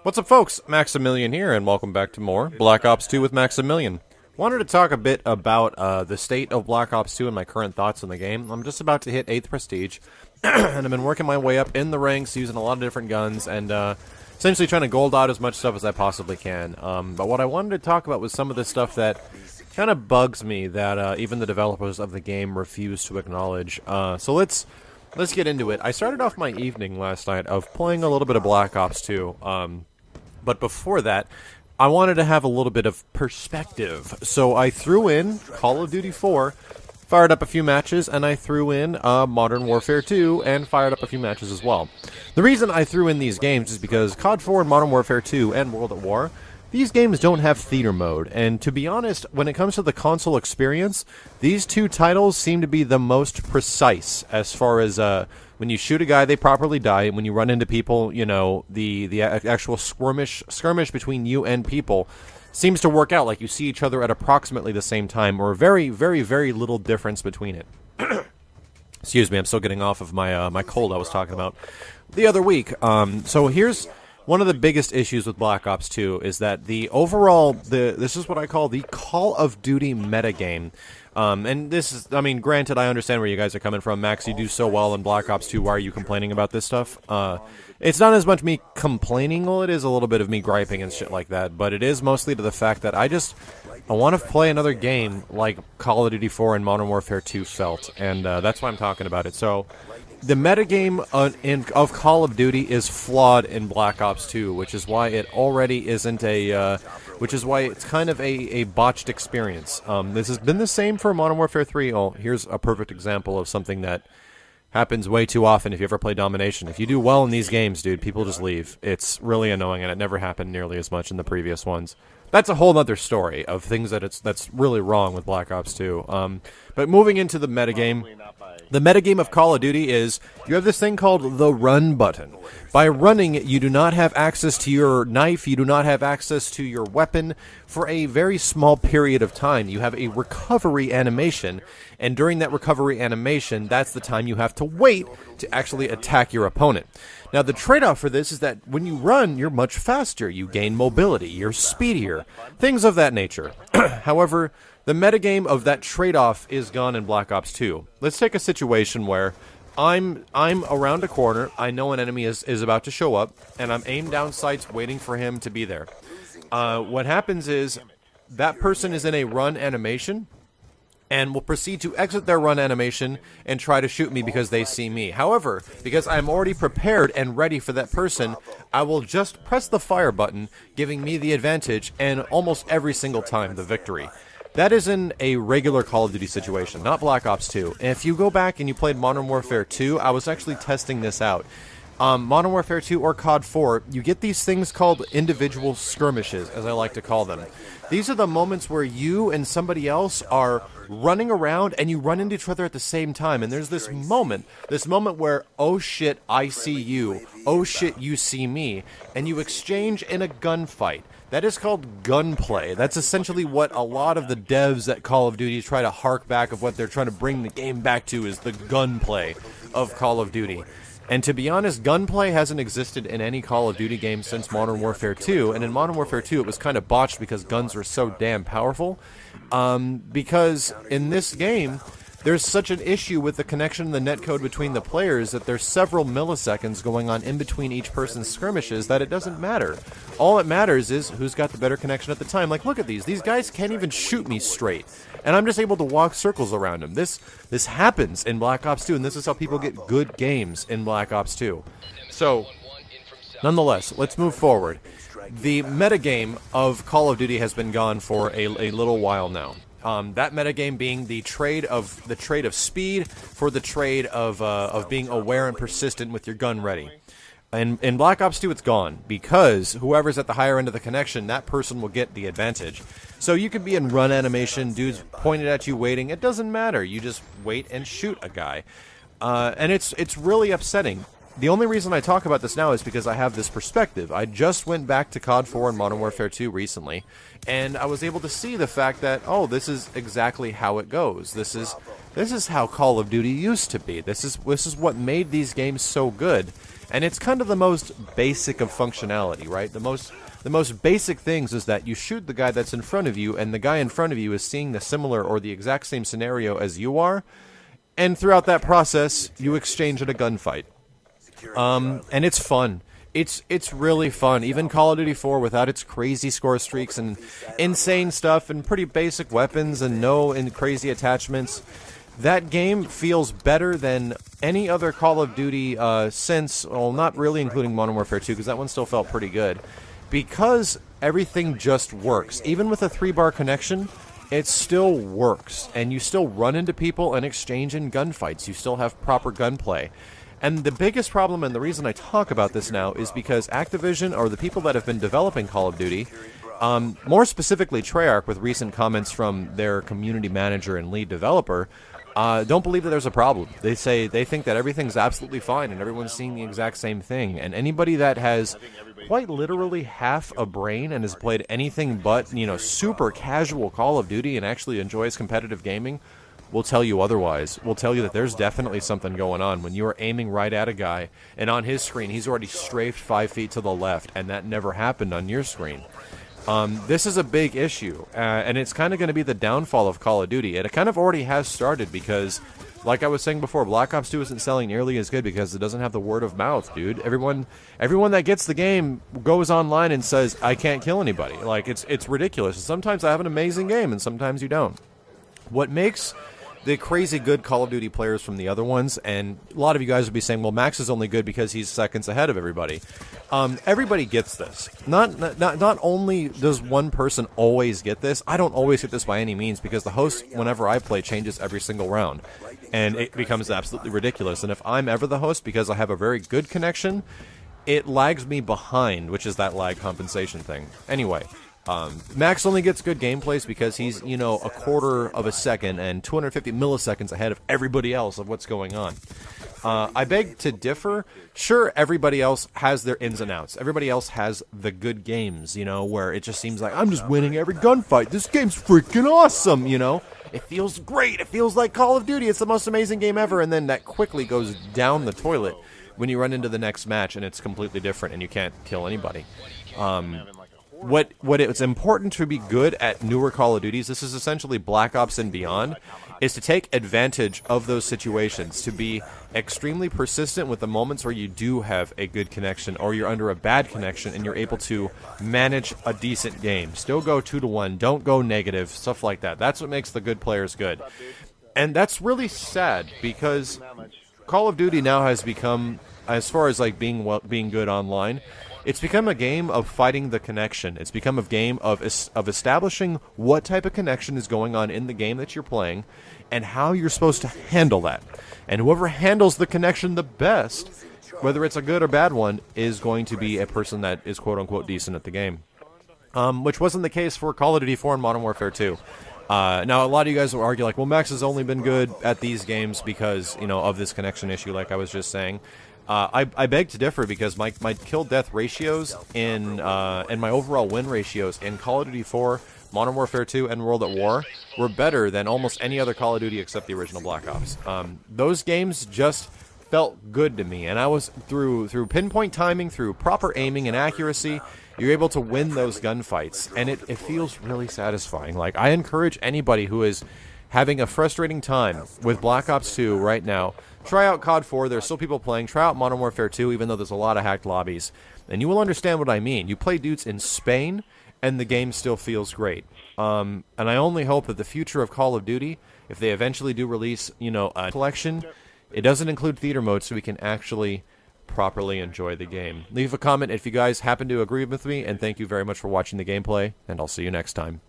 What's up, folks? Maximilian here, and welcome back to more Black Ops 2 with Maximilian. Wanted to talk a bit about the state of Black Ops 2 and my current thoughts on the game. I'm just about to hit 8th Prestige, and I've been working my way up in the ranks, using a lot of different guns, and essentially trying to gold out as much stuff as I possibly can. But what I wanted to talk about was some of the stuff that kind of bugs me that even the developers of the game refuse to acknowledge. So let's get into it. I started off my evening last night of playing a little bit of Black Ops 2. But before that, I wanted to have a little bit of perspective. So I threw in Call of Duty 4, fired up a few matches, and I threw in Modern Warfare 2 and fired up a few matches as well. The reason I threw in these games is because COD 4 and Modern Warfare 2 and World at War, these games don't have theater mode, and to be honest, when it comes to the console experience, these two titles seem to be the most precise as far as when you shoot a guy, they properly die. When you run into people, you know, the actual skirmish between you and people seems to work out. Like, you see each other at approximately the same time, or very, very, very little difference between it. Excuse me, I'm still getting off of my my cold I was talking about the other week. So here's one of the biggest issues with Black Ops 2 is that the overall, this is what I call the Call of Duty metagame. And this is, I mean, granted, I understand where you guys are coming from. Max, you do so well in Black Ops 2, why are you complaining about this stuff? It's not as much me complaining, well, it is a little bit of me griping and shit like that, but it is mostly to the fact that I want to play another game like Call of Duty 4 and Modern Warfare 2 felt, and that's why I'm talking about it. So, the metagame of Call of Duty is flawed in Black Ops 2, which is why it already isn't a, which is why it's kind of a botched experience. This has been the same for Modern Warfare 3. Oh, here's a perfect example of something that happens way too often if you ever play Domination. If you do well in these games, dude, people just leave. It's really annoying, and it never happened nearly as much in the previous ones. That's a whole other story of things that's really wrong with Black Ops 2. But moving into the metagame of Call of Duty is you have this thing called the run button. By running, you do not have access to your knife, you do not have access to your weapon for a very small period of time. You have a recovery animation, and during that recovery animation, that's the time you have to wait to actually attack your opponent. Now, the trade-off for this is that when you run, you're much faster, you gain mobility, you're speedier, things of that nature. However, the metagame of that trade-off is gone in Black Ops 2. Let's take a situation where I'm around a corner, I know an enemy is about to show up, and I'm aimed down sights waiting for him to be there. What happens is that person is in a run animation, and will proceed to exit their run animation and try to shoot me because they see me. However, because I'm already prepared and ready for that person, I will just press the fire button, giving me the advantage, and almost every single time the victory. That is in a regular Call of Duty situation, not Black Ops 2. And if you go back and you played Modern Warfare 2, I was actually testing this out. Modern Warfare 2 or COD 4, you get these things called individual skirmishes, as I like to call them. These are the moments where you and somebody else are running around and you run into each other at the same time. And there's this moment where, oh shit, I see you. Oh shit, you see me. And you exchange in a gunfight. That is called gunplay. That's essentially what a lot of the devs at Call of Duty try to hark back of what they're trying to bring the game back to is the gunplay of Call of Duty. And to be honest, gunplay hasn't existed in any Call of Duty game since Modern Warfare 2, and in Modern Warfare 2 it was kind of botched because guns were so damn powerful. Because in this game, there's such an issue with the connection and the netcode between the players that there's several milliseconds going on in between each person's skirmishes that it doesn't matter. All it matters is who's got the better connection at the time. Like, look at these. These guys can't even shoot me straight. And I'm just able to walk circles around them. This happens in Black Ops 2, and this is how people get good games in Black Ops 2. So, nonetheless, let's move forward. The metagame of Call of Duty has been gone for a little while now. That metagame being the trade of speed for the trade of being aware and persistent with your gun ready. And in Black Ops 2, it's gone, because whoever's at the higher end of the connection, that person will get the advantage. So you could be in run animation, dudes pointed at you waiting, it doesn't matter, you just wait and shoot a guy. And it's really upsetting. the only reason I talk about this now is because I have this perspective. I just went back to COD 4 and Modern Warfare 2 recently, and I was able to see the fact that, oh, this is exactly how it goes. This is how Call of Duty used to be. This is what made these games so good. And it's kind of the most basic of functionality, right? The most basic things is that you shoot the guy that's in front of you, and the guy in front of you is seeing the similar or the exact same scenario as you are, and throughout that process, you exchange in a gunfight. And it's fun. It's really fun. Even Call of Duty 4, without its crazy score streaks and insane stuff and pretty basic weapons and crazy attachments, that game feels better than any other Call of Duty since, well, not really including Modern Warfare 2, because that one still felt pretty good. Because everything just works. Even with a 3-bar connection, it still works. And you still run into people and exchange in gunfights. You still have proper gunplay. And the biggest problem, and the reason I talk about this now, is because Activision, or the people that have been developing Call of Duty, more specifically Treyarch, with recent comments from their community manager and lead developer, don't believe that there's a problem. They think that everything's absolutely fine and everyone's seeing the exact same thing. And anybody that has quite literally half a brain and has played anything but, super casual Call of Duty and actually enjoys competitive gaming will tell you otherwise. Will tell you that there's definitely something going on when you are aiming right at a guy and on his screen he's already strafed 5 feet to the left, and that never happened on your screen. This is a big issue, and it's kind of going to be the downfall of Call of Duty. And it kind of already has started because, like I was saying before, Black Ops 2 isn't selling nearly as good because it doesn't have the word of mouth, dude. Everyone that gets the game goes online and says, I can't kill anybody. Like, it's ridiculous. Sometimes I have an amazing game, and sometimes you don't. What makes the crazy good Call of Duty players from the other ones, and a lot of you guys would be saying, well, Max is only good because he's seconds ahead of everybody. Everybody gets this. Not only does one person always get this, I don't always get this by any means, because the host, whenever I play, changes every single round. And it becomes absolutely ridiculous. And if I'm ever the host, because I have a very good connection, it lags me behind, which is that lag compensation thing. Anyway, Max only gets good gameplays because he's, a quarter of a second and 250 milliseconds ahead of everybody else of what's going on. I beg to differ. Sure, everybody else has their ins and outs. Everybody else has the good games, where it just seems like, I'm just winning every gunfight. This game's freaking awesome, It feels great. It feels like Call of Duty. It's the most amazing game ever. And then that quickly goes down the toilet when you run into the next match and it's completely different and you can't kill anybody. What it's important to be good at newer Call of Duties, this is essentially Black Ops and beyond, is to take advantage of those situations, to be extremely persistent with the moments where you do have a good connection or you're under a bad connection and you're able to manage a decent game. Still go 2-1, don't go negative, stuff like that. That's what makes the good players good. And that's really sad because Call of Duty now has become, as far as like being good online, it's become a game of fighting the connection. It's become a game of establishing what type of connection is going on in the game that you're playing and how you're supposed to handle that. And whoever handles the connection the best, whether it's a good or bad one, is going to be a person that is quote-unquote decent at the game. Which wasn't the case for Call of Duty 4 and Modern Warfare 2. Now, a lot of you guys will argue, like, well, Max has only been good at these games because, of this connection issue, like I was just saying. I beg to differ because my kill-death ratios and my overall win ratios in Call of Duty 4, Modern Warfare 2, and World at War were better than almost any other Call of Duty except the original Black Ops. Those games just felt good to me, and I was, through pinpoint timing, through proper aiming and accuracy, you're able to win those gunfights, and it feels really satisfying. Like, I encourage anybody who is having a frustrating time with Black Ops 2 right now, try out COD 4. There's still people playing. Try out Modern Warfare 2, even though there's a lot of hacked lobbies. And you will understand what I mean. You play dudes in Spain, and the game still feels great. And I only hope that the future of Call of Duty, if they eventually do release, a collection, it doesn't include theater mode, so we can actually properly enjoy the game. Leave a comment if you guys happen to agree with me, and thank you very much for watching the gameplay, and I'll see you next time.